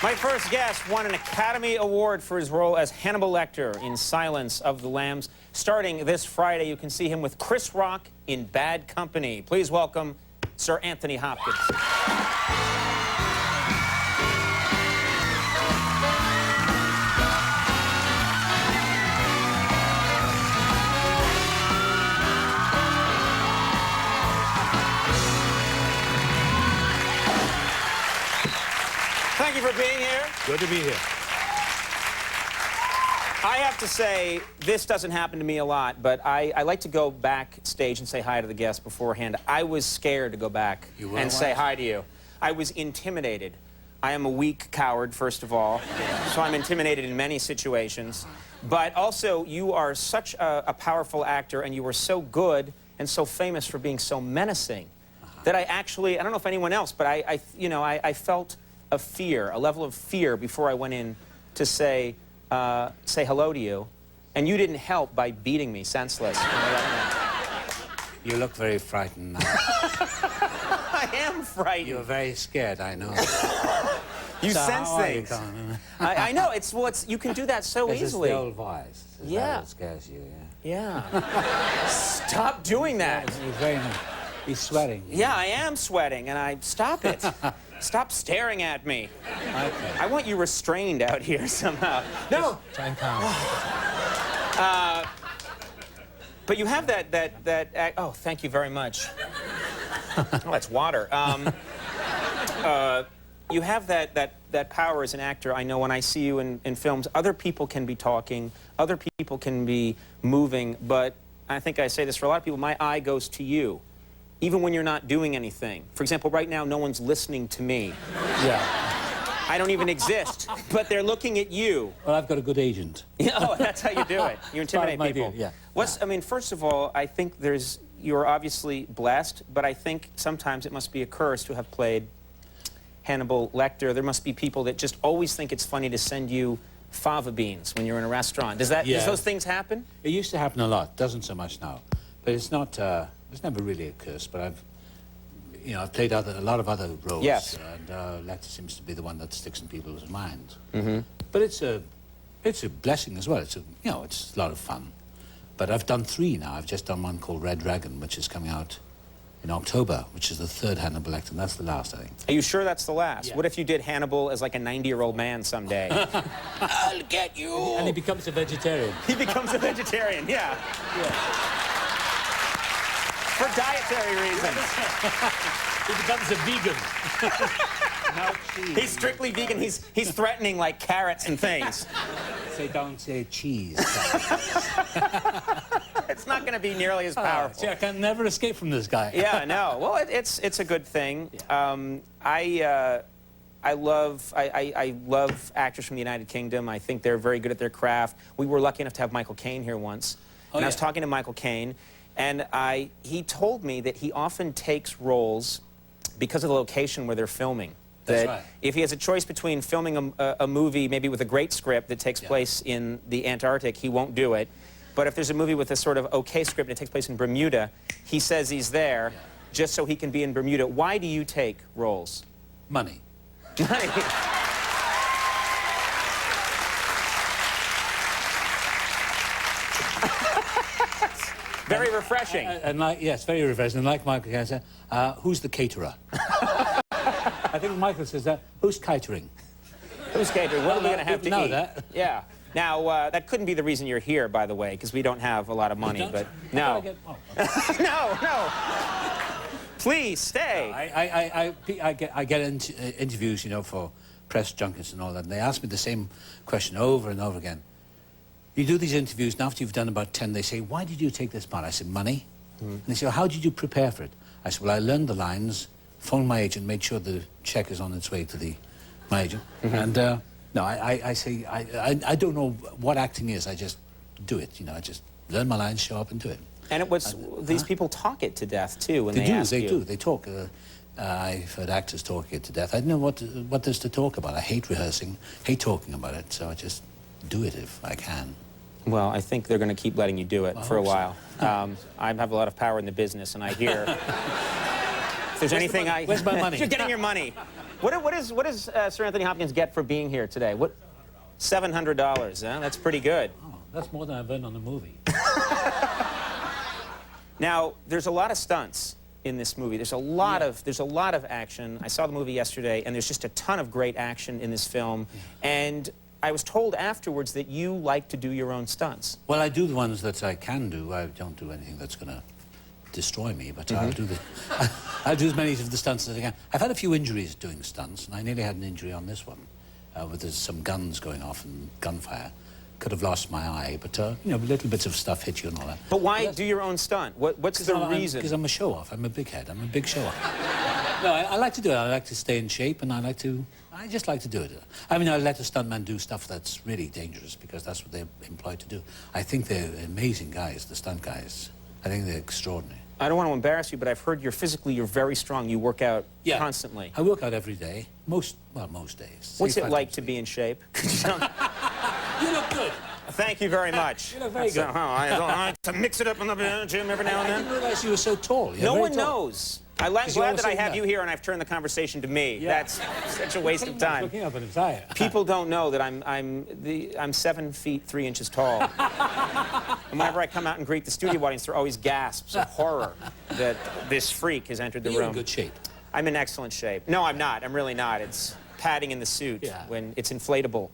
My first guest won an Academy Award for his role as Hannibal Lecter in Silence of the Lambs. Starting this Friday, you can see him with Chris Rock in Bad Company. Please welcome Sir Anthony Hopkins. Thank you for being here. Good to be here. I have to say, this doesn't happen to me a lot, but I like to go backstage and say hi to the guests beforehand. I was scared to go back and say hi to you. I was intimidated. I am a weak coward, first of all, so I'm intimidated in many situations. But also, you are such a powerful actor, and you were so good and so famous for being so menacing that I actually, I don't know if anyone else, but I felt a fear, a level of fear before I went in to say hello to you, and you didn't help by beating me senseless. You look very frightened now. I am frightened. You're very scared, I know. You sense things. I know. You can do that so easily. It's the old voice. Yeah. That scares you, yeah. Yeah. Stop doing that. He's sweating. Yeah, I am sweating, and stop it. Stop staring at me. Okay. I want you restrained out here somehow. No. Try and calm. But you have that. Oh, thank you very much. Oh, that's water. You have that power as an actor. I know when I see you in films, other people can be talking, other people can be moving, but I think I say this for a lot of people, my eye goes to you. Even when you're not doing anything. For example, right now, no one's listening to me. Yeah. I don't even exist, but they're looking at you. Well, I've got a good agent. Yeah, oh, that's how you do it. You intimidate people. Deal, yeah. I mean, first of all, I think you're obviously blessed, but I think sometimes it must be a curse to have played Hannibal Lecter. There must be people that just always think it's funny to send you fava beans when you're in a restaurant. Does those things happen? It used to happen a lot. Doesn't so much now. But it's not. It's never really a curse. But I've played a lot of other roles. Yes. And Lecter seems to be the one that sticks in people's minds. Mm-hmm. But it's a blessing as well. It's a lot of fun. But I've done 3 now. I've just done one called Red Dragon, which is coming out in October, which is the 3rd Hannibal Lecter, and that's the last, I think. Are you sure that's the last? Yeah. What if you did Hannibal as like a 90-year-old man someday? I'll get you! And he becomes a vegetarian. He becomes a vegetarian, yeah. For dietary reasons. He becomes a vegan. No cheese. He's strictly vegan. He's threatening like carrots and things. Don't say cheese. It's not going to be nearly as powerful. See, I can never escape from this guy. Yeah, no. Well, it's a good thing. Yeah. I love actors from the United Kingdom. I think they're very good at their craft. We were lucky enough to have Michael Caine here once. I was talking to Michael Caine, and he told me that he often takes roles because of the location where they're filming. That's right. If he has a choice between filming a movie maybe with a great script that takes place in the Antarctic, he won't do it. But if there's a movie with a sort of okay script and it takes place in Bermuda, he says he's there just so he can be in Bermuda. Why do you take roles? Money. Money. Very refreshing. Yes, very refreshing. And like Michael Caine said, who's the caterer? I think Michael says that. Who's catering? Who's catering? What are we going to have to know eat? That. Yeah. Now, that couldn't be the reason you're here, by the way, because we don't have a lot of money. But no. No. Please stay. I get interviews, for press junkets and all that, and they ask me the same question over and over again. You do these interviews, and after you've done about 10, they say, why did you take this part? I said, money. And they say, well, how did you prepare for it? I said, well, I learned the lines, phoned my agent, made sure the check is on its way to my agent. And, no, I say, I don't know what acting is. I just do it, I just learn my lines, show up and do it. And it was, these people talk it to death, too, when they ask you. They do. They talk. I've heard actors talk it to death. I don't know what there's to talk about. I hate rehearsing, hate talking about it, so I just do it if I can. Well, I think they're going to keep letting you do it for a while. I have a lot of power in the business, and I hear... if there's anything Where's my money? You're getting your money. What does Sir Anthony Hopkins get for being here today? What? $700, huh? That's pretty good. Oh, that's more than I've earned on the movie. Now, there's a lot of stunts in this movie. There's a lot of action. I saw the movie yesterday, and there's just a ton of great action in this film. Yeah. And I was told afterwards that you like to do your own stunts. Well, I do the ones that I can do. I don't do anything that's going to destroy me, but I'll do I'll do as many of the stunts as I can. I've had a few injuries doing stunts, and I nearly had an injury on this one, with some guns going off and gunfire. Could have lost my eye, but you know, little bits of stuff hit you and all that. But why do your own stunt? What's the reason? Because I'm a show-off. I'm a big head. I'm a big show-off. No, I like to do it. I like to stay in shape, and I just like to do it. I mean, I let the stuntmen do stuff that's really dangerous, because that's what they're employed to do. I think they're amazing guys, the stunt guys. I think they're extraordinary. I don't want to embarrass you, but I've heard you're very strong. You work out constantly. I work out every day. Most days. What's it like to be in shape? You look good. Thank you very much. You look very good. I like to mix it up in the gym every now and then. I didn't realize you were so tall. No one knows. I'm glad that I have you here and I've turned the conversation to me. Yeah. That's such a waste of time. Looking up at his eye. People don't know that I'm 7 feet 3 inches tall. And whenever I come out and greet the studio audience, there are always gasps of horror that this freak has entered the room. You're in good shape. I'm in excellent shape. No, I'm not. I'm really not. It's padding in the suit when it's inflatable.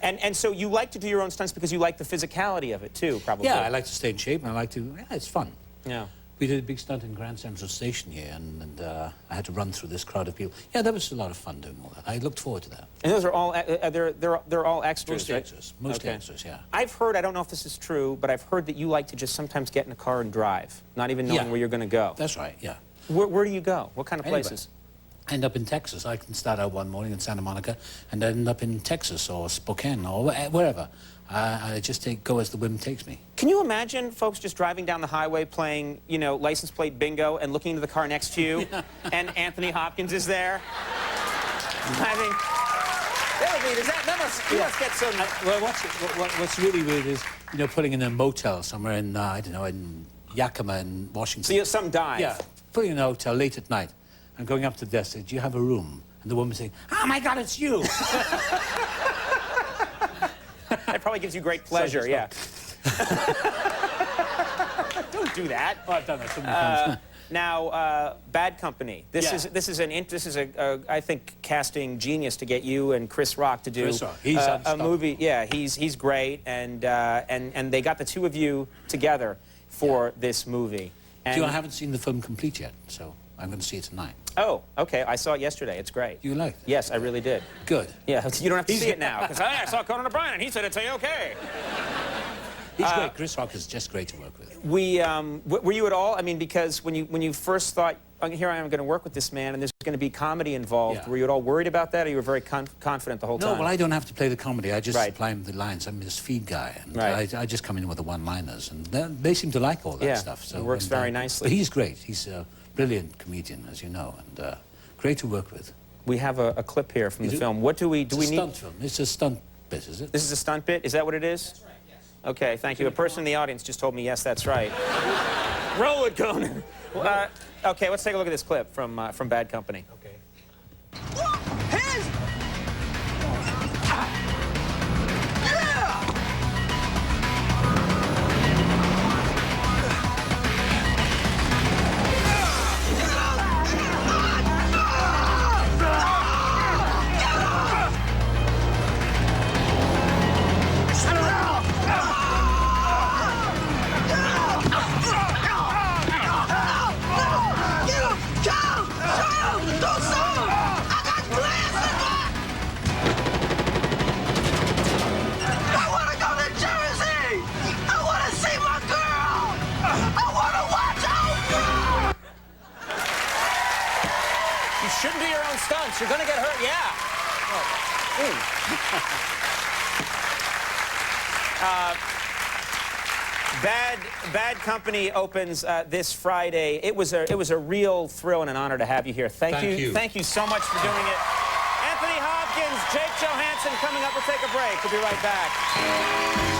And so you like to do your own stunts because you like the physicality of it, too, probably. Yeah, I like to stay in shape, and I like to... Yeah, it's fun. Yeah. We did a big stunt in Grand Central Station here, and I had to run through this crowd of people. Yeah, that was a lot of fun doing all that. I looked forward to that. And those are all... they're all extras, Most extras. Most extras, yeah. I've heard, I don't know if this is true, but I've heard that you like to just sometimes get in a car and drive, not even knowing where you're going to go. That's right, yeah. Where do you go? What kind of places? I end up in Texas. I can start out one morning in Santa Monica and end up in Texas or Spokane or wherever. I just go as the whim takes me. Can you imagine folks just driving down the highway playing, you know, license plate bingo and looking into the car next to you and Anthony Hopkins is there? I mean, you must get some... Well, what's really weird is, you know, putting in a motel somewhere in, I don't know, in Yakima in Washington. So you have some dive. Yeah, putting in a hotel late at night. And going up to the desk, saying, do you have a room? And the woman saying, oh, my God, it's you. That probably gives you great pleasure, yeah. Don't do that. Oh, I've done that so many times. Now, Bad Company. This is a I think, casting genius to get you and Chris Rock to do a movie. Yeah, he's great, and they got the two of you together for this movie. And I haven't seen the film complete yet, so I'm going to see it tonight. Oh, okay. I saw it yesterday. It's great. You liked it? Yes, I really did. Good. Yeah, you don't have to see it now, because I saw Conan O'Brien, and he said it's A-okay. He's great. Chris Rock is just great to work with. Were you at all, I mean, because when you first thought, oh, here I am going to work with this man, and there's going to be comedy involved, were you at all worried about that, or you were very confident the whole time? No, well, I don't have to play the comedy. I just supply him the lines. I'm this feed guy, and I just come in with the one-liners, and they seem to like all that stuff. So it works very nicely. But he's great. He's a brilliant comedian, as you know, and great to work with. We have a clip here from the film. What do we need? It's a stunt film. It's a stunt bit, is it? This is a stunt bit? Is that what it is? That's right, yes. Okay, thank you. A person in the audience just told me, yes, that's right. Roll it, Conan. Okay, let's take a look at this clip from Bad Company. Okay. Shouldn't do your own stunts. You're going to get hurt. Yeah. Bad Company opens this Friday. It was a real thrill and an honor to have you here. Thank you. Thank you so much for doing it. Anthony Hopkins, Jake Johansson coming up. We'll take a break. We'll be right back.